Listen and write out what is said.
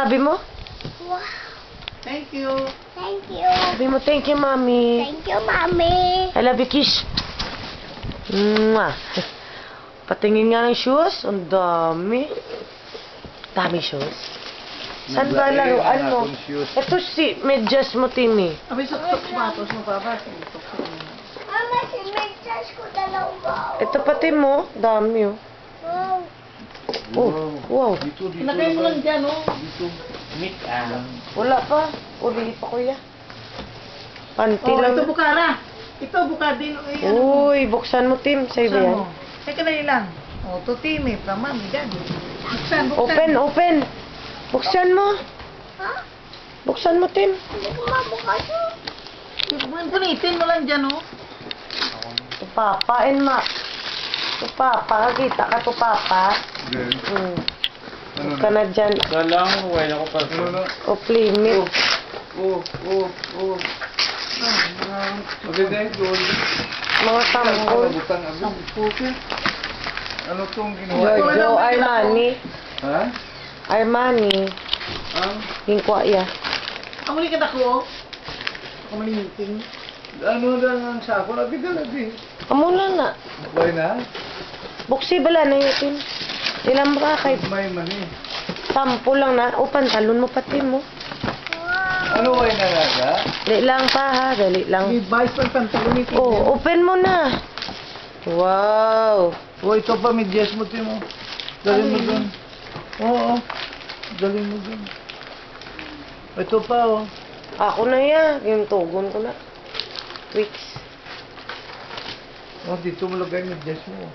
Sabi mo? Wow. Thank you. Thank you. Sabi mo, thank you, Mommy. Thank you, Mommy. I love you, kiss. Mwah. Patingin nga ng shoes. Ang dami. Dami shoes. Saan ba laruan mo? Ito si medyas mo, Timmy. Abi, sok-sok sapatos mo pa ba? Mama, si Medyas ko dalawa. Ito pati mo. Dami, oh. Wow. Oh, wow. Dito. Lagay mo lang dyan, oh. Dito. Meet Wala pa. Uli pa, kuya. Panty Oh, lang. ito bukara. Ito bukadin. Uy, buksan mo, Tim. Sa'yo ba yan? Teka na lang. Oh, to Timmy, from Mami, dyan. Buksan. Open. Buksan mo. Ha? Buksan mo, Tim. Hindi ko mabukas yun. Punitin mo lang dyan, oh. Tupapa, Enma. Tupapa. Kita ka, tupapa. Hmm. Huwag ka na dyan. Dalang, wala ko pa. O, playmate. Maganda yung gold. Mga sample. Butang abi. Ano tong ginawa? Giorgio Armani. Ha? Armani. Ang? Hingkwa ya. Amuli ka na ko, oh. Ako malimutin. Ano lang ang sako? Lagi. Amula na. Buhay na? Buksi bala na yun, Tim. Ilang ba kahit May mani. sample lang na. O, pantalon mo pati mo. Ano buhay na laga? Dali lang pa, ha. Dali lang. May vice pang pantalon ni Timmy. Oh, open mo na. Wow. O ito pa, medyas mo Timo. Dali mo dun. Oo. Dali mo dun. Ito pa oh. Ako na yan. Yung tugon ko na. Weeks. Oh, dito mo lagay medyas mo.